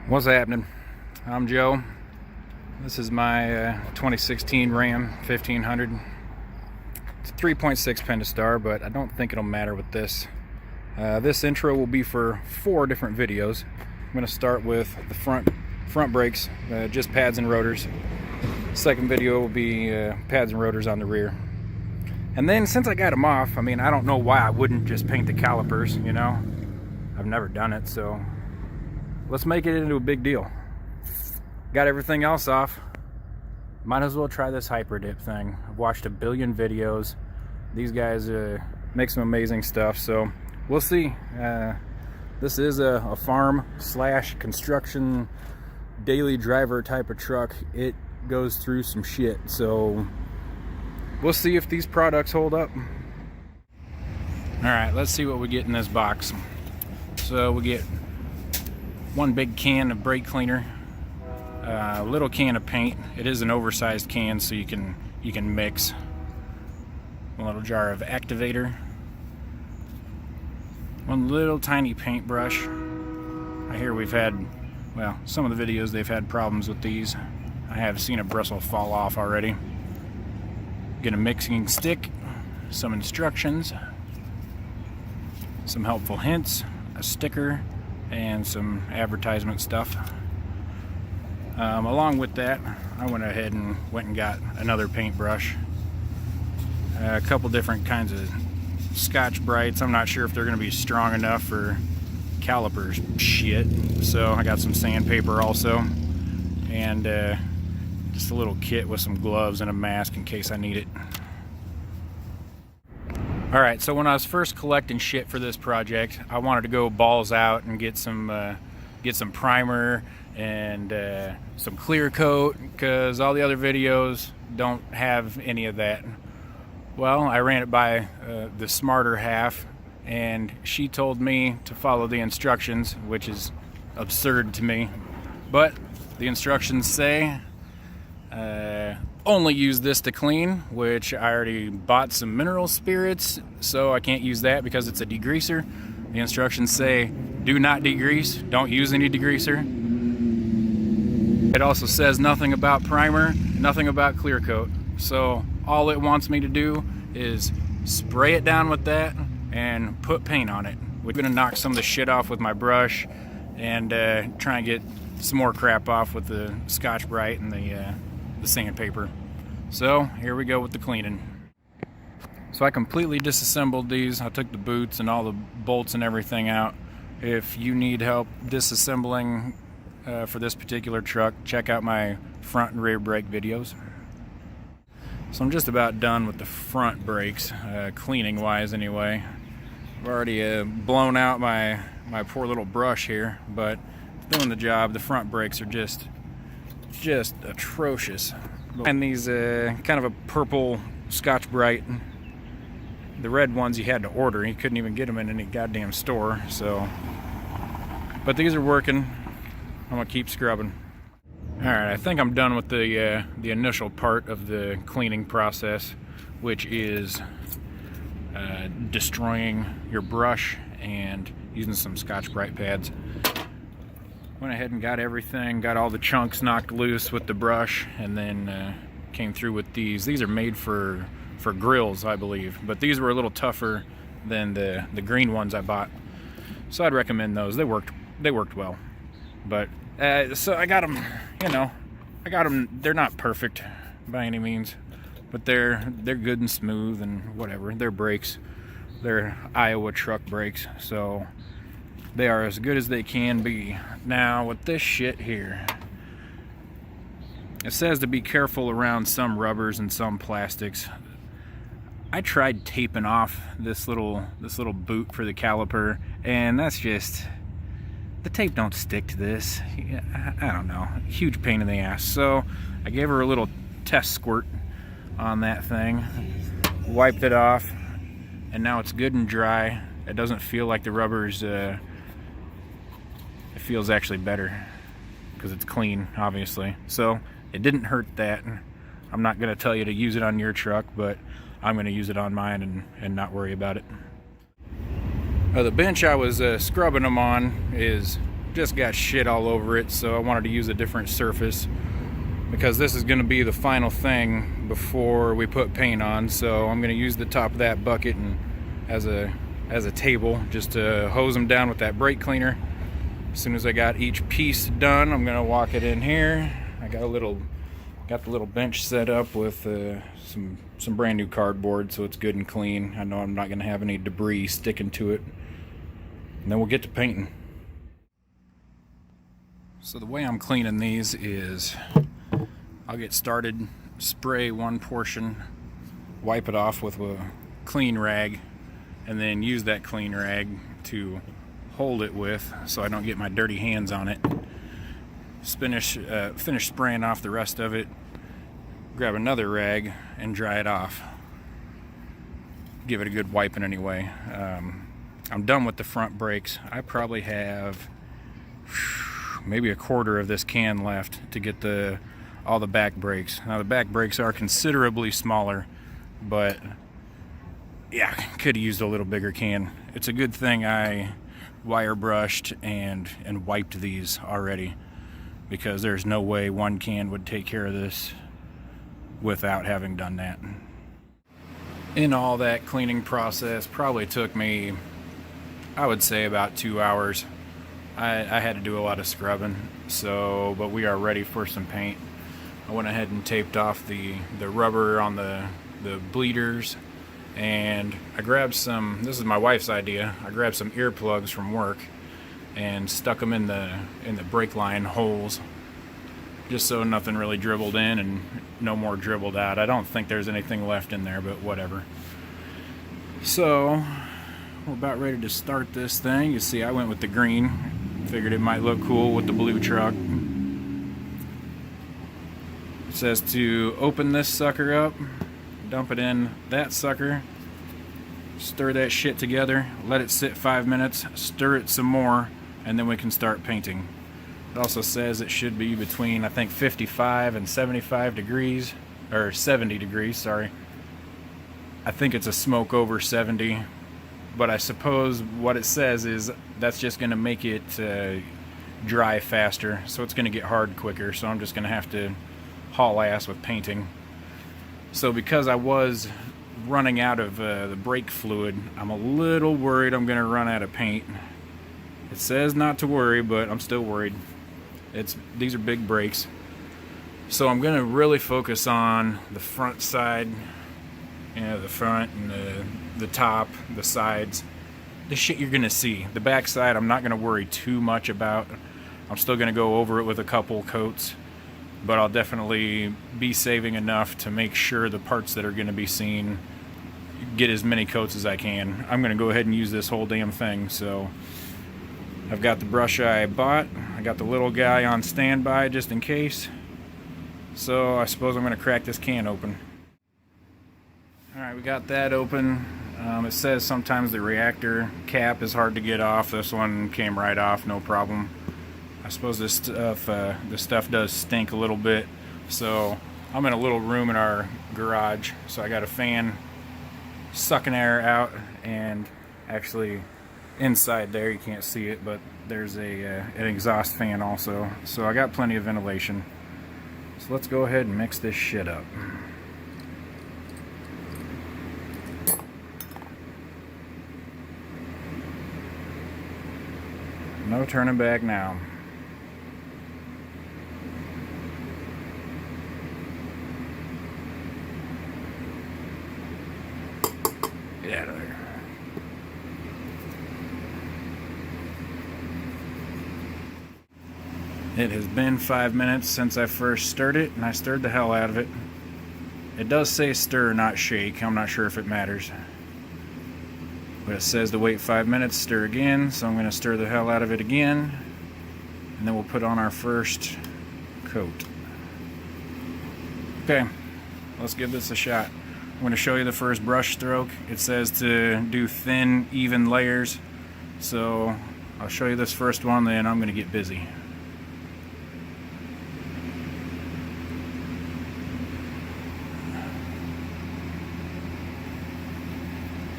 What's happening? I'm Joe. This is my 2016 Ram 1500. It's a 3.6 Pentastar, but I don't think it'll matter with this. This intro will be for 4 different videos. I'm going to start with the front brakes, just pads and rotors. Second video will be pads and rotors on the rear. And then since I got them off, I mean, I don't know why I wouldn't just paint the calipers, you know? I've never done it, so let's make it into a big deal. Got everything else off. Might as well try this hyper dip thing. I've watched a billion videos. These guys make some amazing stuff, so we'll see. This is a farm / construction daily driver type of truck. It goes through some shit, so we'll see if these products hold up. Alright, let's see what we get in this box. So we get one big can of brake cleaner, a little can of paint. It is an oversized can, so you can mix. A little jar of activator, one little tiny paintbrush. I hear we've had, well, some of the videos they've had problems with these. I have seen a bristle fall off already. Get a mixing stick, some instructions, some helpful hints, a sticker, and some advertisement stuff. Along with that, I went ahead and got another paintbrush. A couple different kinds of Scotch Brights. I'm not sure if they're going to be strong enough for calipers shit, so I got some sandpaper also, and just a little kit with some gloves and a mask in case I need it. Alright, so when I was first collecting shit for this project, I wanted to go balls out and get some primer and some clear coat, because all the other videos don't have any of that. Well, I ran it by the smarter half, and she told me to follow the instructions, which is absurd to me. But the instructions say only use this to clean, which I already bought some mineral spirits, so I can't use that because it's a degreaser. The instructions say do not degrease, don't use any degreaser. It also says nothing about primer, nothing about clear coat. So all it wants me to do is spray it down with that and put paint on it. We're gonna knock some of the shit off with my brush and try and get some more crap off with the Scotch Brite and the sandpaper. So here we go with the cleaning. So I completely disassembled these. I took the boots and all the bolts and everything out. If you need help disassembling for this particular truck, check out my front and rear brake videos. So I'm just about done with the front brakes, cleaning wise anyway. I've already blown out my poor little brush here, but it's doing the job. The front brakes are just atrocious. And these kind of a purple Scotch Brite. The red ones you had to order. You couldn't even get them in any goddamn store. So, but these are working. I'm gonna keep scrubbing. All right, I think I'm done with the initial part of the cleaning process, which is destroying your brush and using some Scotch Brite pads. Went ahead and got everything, got all the chunks knocked loose with the brush, and then came through with these. These are made for grills, I believe, but these were a little tougher than the green ones I bought, so I'd recommend those. They worked well. But so I got them, you know, they're not perfect by any means, but they're good and smooth and whatever. They're brakes, they're Iowa truck brakes, so they are as good as they can be. Now with this shit here, it says to be careful around some rubbers and some plastics. I tried taping off this little boot for the caliper, and that's just, the tape don't stick to this. I don't know, huge pain in the ass. So I gave her a little test squirt on that thing, wiped it off, and now it's good and dry. It doesn't feel like the rubbers, it feels actually better because it's clean, obviously. So it didn't hurt that. I'm not gonna tell you to use it on your truck, but I'm gonna use it on mine and not worry about it. The bench I was scrubbing them on is just got shit all over it, so I wanted to use a different surface because this is going to be the final thing before we put paint on. So I'm going to use the top of that bucket and as a table just to hose them down with that brake cleaner. As soon as I got each piece done, I'm going to walk it in here. I got the little bench set up with some brand new cardboard, so it's good and clean. I know I'm not going to have any debris sticking to it. And then we'll get to painting. So the way I'm cleaning these is I'll get started, spray one portion, wipe it off with a clean rag, and then use that clean rag to hold it with so I don't get my dirty hands on it. Finish spraying off the rest of it, grab another rag and dry it off. Give it a good wiping anyway. I'm done with the front brakes. I probably have maybe a quarter of this can left to get all the back brakes. Now the back brakes are considerably smaller, but yeah, could have used a little bigger can. It's a good thing I wire brushed and wiped these already, because there's no way one can would take care of this without having done that. In all, that cleaning process probably took me, I would say, about 2 hours. I had to do a lot of scrubbing, but we are ready for some paint. I went ahead and taped off the rubber on the bleeders, and I grabbed some, this is my wife's idea, I grabbed some earplugs from work and stuck them in the brake line holes, just so nothing really dribbled in and no more dribbled out. I don't think there's anything left in there, but whatever. So we're about ready to start this thing. You see, I went with the green. Figured it might look cool with the blue truck. It says to open this sucker up, dump it in that sucker, stir that shit together, let it sit 5 minutes, stir it some more, and then we can start painting. It also says it should be between, I think, 55 and 75 degrees, or 70 degrees, sorry. I think it's a smoke over 70, but I suppose what it says is that's just going to make it dry faster, so it's going to get hard quicker, so I'm just going to have to haul ass with painting. So because I was running out of the brake fluid, I'm a little worried I'm going to run out of paint. It says not to worry, but I'm still worried. These are big brakes. So I'm going to really focus on the front side, the front and the top, the sides, the shit you're going to see. The back side I'm not going to worry too much about. I'm still going to go over it with a couple coats, but I'll definitely be saving enough to make sure the parts that are going to be seen get as many coats as I can. I'm going to go ahead and use this whole damn thing. So I've got the brush I bought. I got the little guy on standby just in case. So I suppose I'm going to crack this can open. Alright, we got that open. It says sometimes the reactor cap is hard to get off. This one came right off, no problem. I suppose this stuff does stink a little bit. So I'm in a little room in our garage, so I got a fan sucking air out, and actually inside there, you can't see it, but there's an exhaust fan also. So I got plenty of ventilation. So let's go ahead and mix this shit up. No turning back now. Get out of there. It has been 5 minutes since I first stirred it, and I stirred the hell out of it. It does say stir, not shake. I'm not sure if it matters. But it says to wait 5 minutes, stir again, so I'm going to stir the hell out of it again, and then we'll put on our first coat. Okay, let's give this a shot. I'm going to show you the first brush stroke. It says to do thin, even layers, so I'll show you this first one, then I'm going to get busy.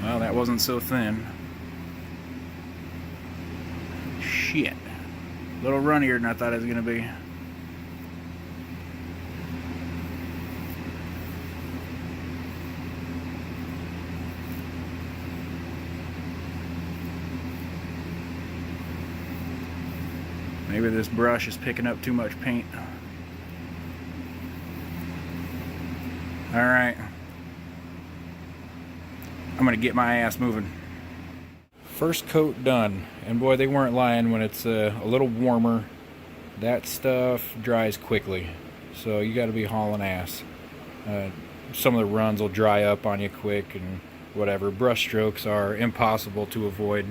Well, that wasn't so thin. Shit. A little runnier than I thought it was gonna be. Maybe this brush is picking up too much paint. Alright. I'm gonna get my ass moving. First coat done. And boy, they weren't lying. When it's a little warmer, that stuff dries quickly. So you gotta be hauling ass. Some of the runs will dry up on you quick and whatever. Brush strokes are impossible to avoid.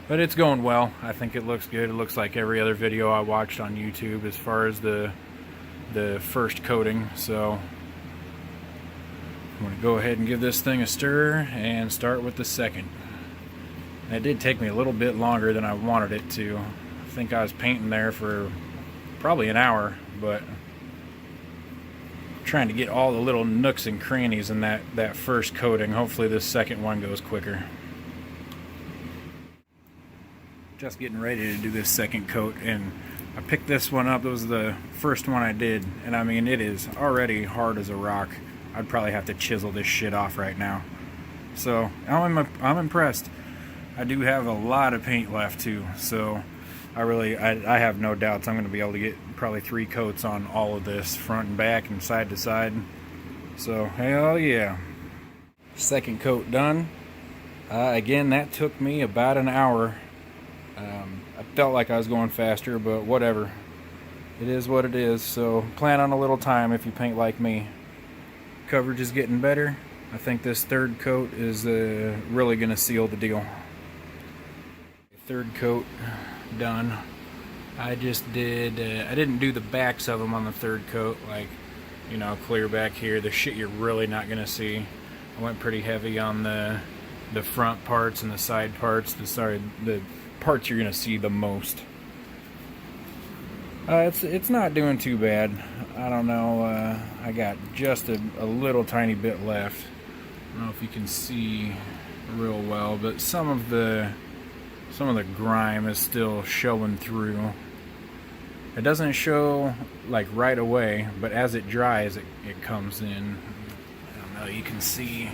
But it's going well. I think it looks good. It looks like every other video I watched on YouTube as far as the first coating. So I'm going to go ahead and give this thing a stir and start with the second. It did take me a little bit longer than I wanted it to. I think I was painting there for probably an hour, but trying to get all the little nooks and crannies in that first coating. Hopefully this second one goes quicker. Just getting ready to do this second coat, and I picked this one up. It was the first one I did, and I mean, it is already hard as a rock. I'd probably have to chisel this shit off right now. So I'm impressed. I do have a lot of paint left too, so I have no doubts I'm going to be able to get probably 3 coats on all of this, front and back and side to side. So hell yeah. Second coat done. Again, that took me about an hour. I felt like I was going faster, but whatever. It is what it is, so plan on a little time if you paint like me. Coverage is getting better. I think this third coat is really going to seal the deal. Third coat done. I just did, I didn't do the backs of them on the third coat, like, you know, clear back here, the shit you're really not going to see. I went pretty heavy on the front parts and the side parts, the parts you're going to see the most. It's not doing too bad. I don't know, I got just a little tiny bit left. I don't know if you can see real well, but some of the grime is still showing through. It doesn't show like right away, but as it dries, it comes in. I don't know, you can see.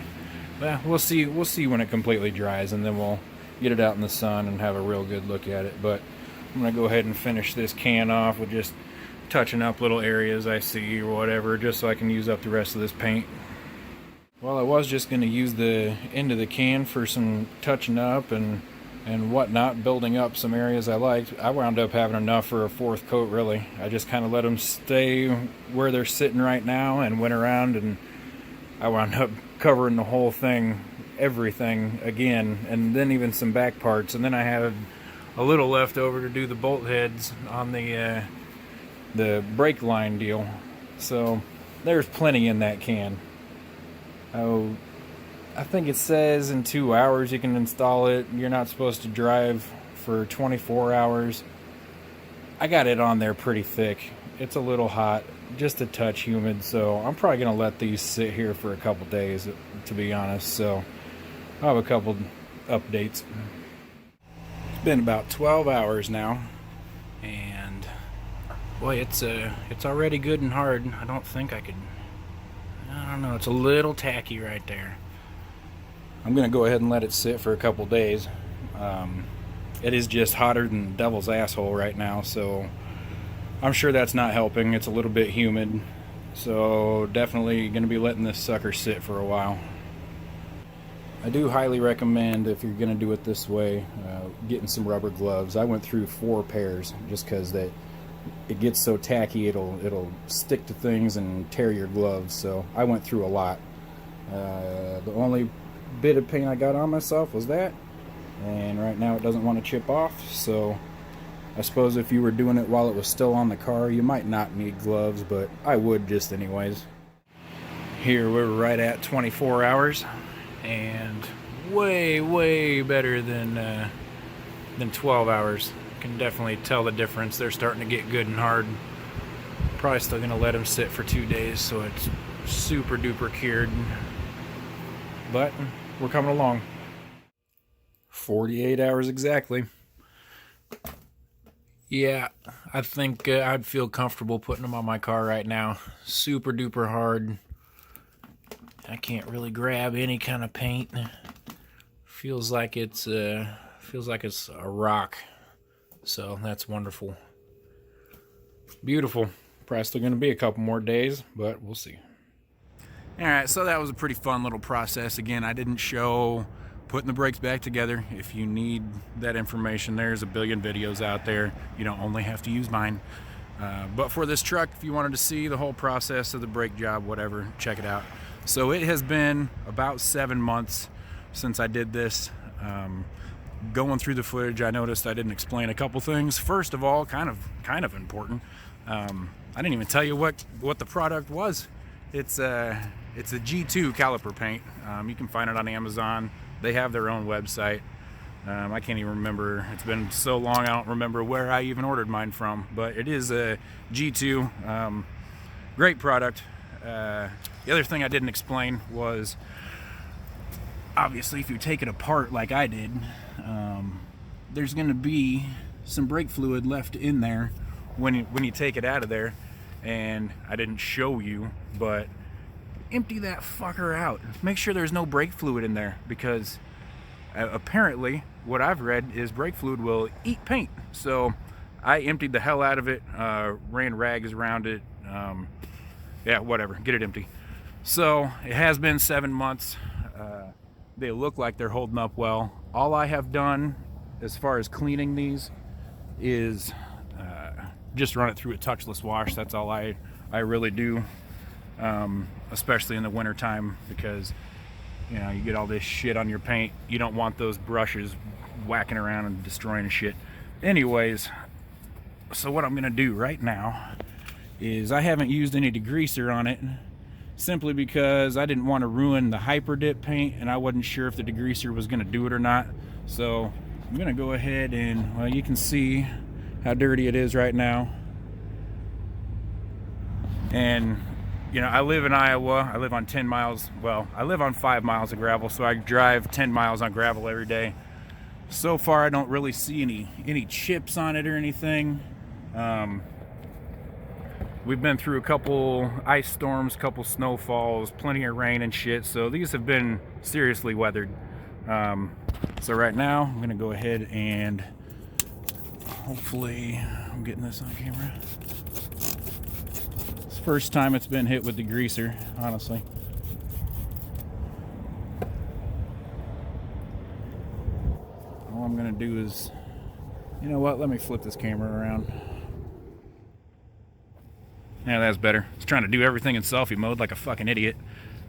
Well, we'll see when it completely dries, and then we'll get it out in the sun and have a real good look at it. But I'm gonna go ahead and finish this can off with just touching up little areas I see or whatever, just so I can use up the rest of this paint. Well, I was just gonna use the end of the can for some touching up and whatnot, building up some areas I liked. I wound up having enough for a fourth coat, really. I just kind of let them stay where they're sitting right now and went around, and I wound up covering the whole thing, everything again, and then even some back parts. And then I had a little left over to do the bolt heads on the brake line deal. So there's plenty in that can. Oh, I think it says in 2 hours you can install it. You're not supposed to drive for 24 hours. I got it on there pretty thick. It's a little hot, just a touch humid, so I'm probably going to let these sit here for a couple days, to be honest. So I'll have a couple updates. It's been about 12 hours now, and boy, it's already good and hard. I don't think I could, I don't know, it's a little tacky right there. I'm going to go ahead and let it sit for a couple days. It is just hotter than the devil's asshole right now, so I'm sure that's not helping. It's a little bit humid, so definitely going to be letting this sucker sit for a while. I do highly recommend, if you're going to do it this way, getting some rubber gloves. I went through 4 pairs just because it gets so tacky it'll stick to things and tear your gloves, so I went through a lot. The only bit of paint I got on myself was that, and right now it doesn't want to chip off, so I suppose if you were doing it while it was still on the car, you might not need gloves, but I would just anyways. Here we're right at 24 hours, and way better than 12 hours. Can definitely tell the difference. They're starting to get good and hard. Probably still gonna let them sit for 2 days so it's super duper cured, but we're coming along. 48 hours exactly. Yeah, I think I'd feel comfortable putting them on my car right now. Super duper hard. I can't really grab any kind of paint. Feels like it's a rock. So that's wonderful. Beautiful. Probably still gonna be a couple more days, but we'll see. Alright, so that was a pretty fun little process. Again, I didn't show putting the brakes back together. If you need that information, there's a billion videos out there. You don't only have to use mine. But for this truck, if you wanted to see the whole process of the brake job, whatever, check it out. So it has been about 7 months since I did this. Going through the footage, I noticed I didn't explain a couple things. First of all, kind of important. I didn't even tell you what the product was. It's a G2 caliper paint. You can find it on Amazon. They have their own website. I can't even remember. It's been so long I don't remember where I even ordered mine from. But it is a G2. Great product. The other thing I didn't explain was, obviously, if you take it apart like I did, there's going to be some brake fluid left in there when you take it out of there. And I didn't show you, but empty that fucker out. Make sure there's no brake fluid in there, because apparently what I've read is brake fluid will eat paint. So I emptied the hell out of it, ran rags around it. Yeah, whatever, get it empty. So it has been 7 months. They look like they're holding up well. All I have done as far as cleaning these is just run it through a touchless wash. That's all I really do, especially in the winter time, because you know, you get all this shit on your paint. You don't want those brushes whacking around and destroying shit. Anyways, so what I'm gonna do right now is, I haven't used any degreaser on it, simply because I didn't want to ruin the hyper dip paint, and I wasn't sure if the degreaser was gonna do it or not. So I'm gonna go ahead and, well, you can see how dirty it is right now. And you know, I live in Iowa. I live on 10 miles. Well, I live on 5 miles of gravel, so I drive 10 miles on gravel every day. So far, I don't really see any chips on it or anything. We've been through a couple ice storms, couple snowfalls, plenty of rain and shit, so these have been seriously weathered. So right now, I'm gonna go ahead and hopefully I'm getting this on camera. It's the first time it's been hit with degreaser, honestly. All I'm gonna do is, you know what, let me flip this camera around. Yeah, that's better. I was trying to do everything in selfie mode like a fucking idiot.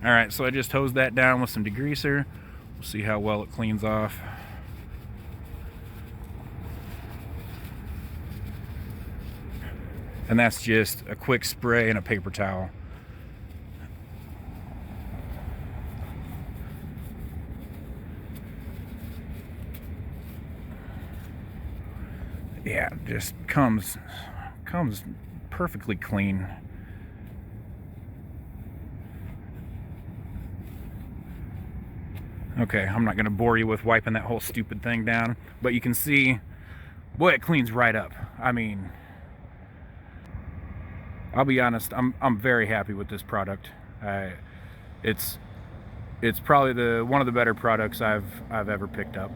Alright, so I just hosed that down with some degreaser. We'll see how well it cleans off. And that's just a quick spray and a paper towel. Yeah, just comes perfectly clean. Okay, I'm not gonna bore you with wiping that whole stupid thing down, but you can see, boy, it cleans right up. I mean, I'll be honest, I'm very happy with this product. It's probably one of the better products I've ever picked up.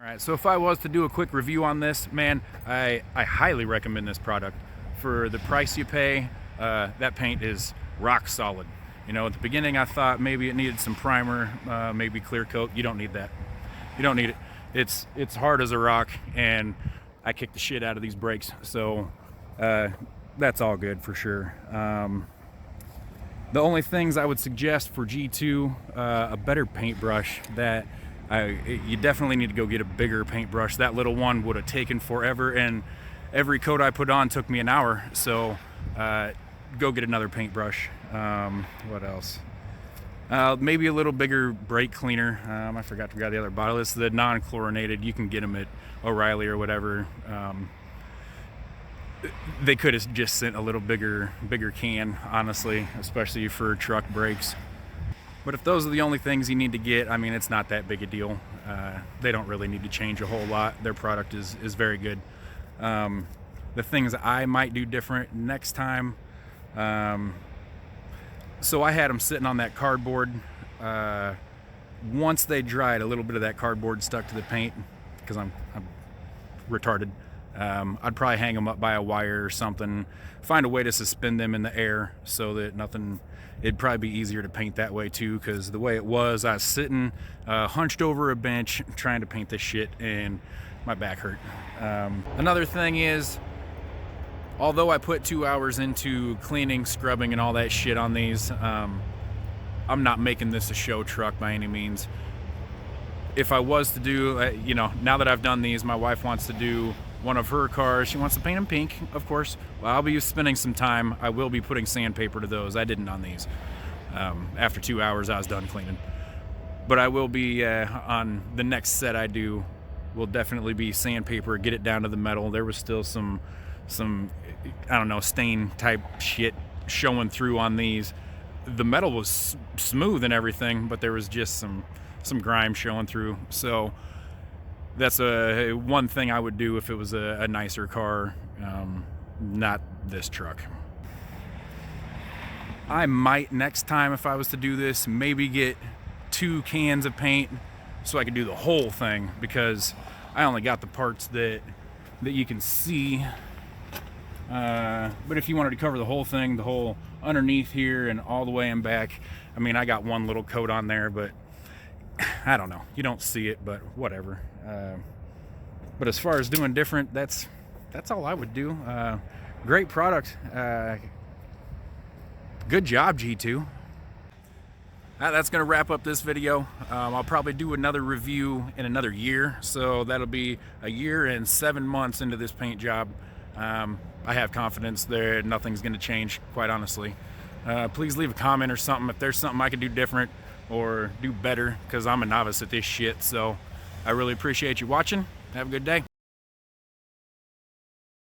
All right, so if I was to do a quick review on this, man, I highly recommend this product. For the price you pay, that paint is rock solid. You know, at the beginning I thought maybe it needed some primer, maybe clear coat. You don't need that. You don't need it. It's hard as a rock, and I kicked the shit out of these brakes, so that's all good for sure. The only things I would suggest for G2, a better paintbrush. You definitely need to go get a bigger paintbrush. That little one would have taken forever, and every coat I put on took me an hour. So go get another paintbrush. What else? Maybe a little bigger brake cleaner. I forgot to grab the other bottle. It's the non-chlorinated. You can get them at O'Reilly or whatever. They could have just sent a little bigger can, honestly, especially for truck brakes. But if those are the only things you need to get, I mean, it's not that big a deal. They don't really need to change a whole lot. Their product is very good. The things I might do different next time. So I had them sitting on that cardboard. Once they dried, a little bit of that cardboard stuck to the paint because I'm retarded. I'd probably hang them up by a wire or something, find a way to suspend them in the air so that nothing, it'd probably be easier to paint that way too, because the way it was, I was sitting hunched over a bench trying to paint this shit and my back hurt. Another thing is, although I put 2 hours into cleaning, scrubbing, and all that shit on these, I'm not making this a show truck by any means. If I was to do, you know, now that I've done these, my wife wants to do one of her cars. She wants to paint them pink, of course. Well, I'll be spending some time. I will be putting sandpaper to those. I didn't on these. After 2 hours, I was done cleaning. But I will be, on the next set I do, will definitely be sandpaper, get it down to the metal. There was still some I don't know, stain type shit showing through on these. The metal was smooth and everything, but there was just some grime showing through. So that's one thing I would do if it was a nicer car, not this truck. I might next time, if I was to do this, maybe get 2 cans of paint so I could do the whole thing, because I only got the parts that you can see. But if you wanted to cover the whole thing, the whole underneath here and all the way in back, I mean, I got one little coat on there, but I don't know. You don't see it, but whatever. But as far as doing different, that's all I would do. Great product. Good job, G2. That's going to wrap up this video. I'll probably do another review in another year, so that'll be a year and 7 months into this paint job. I have confidence that nothing's going to change, quite honestly. Please leave a comment or something if there's something I can do different or do better, because I'm a novice at this shit. So I really appreciate you watching. Have a good day.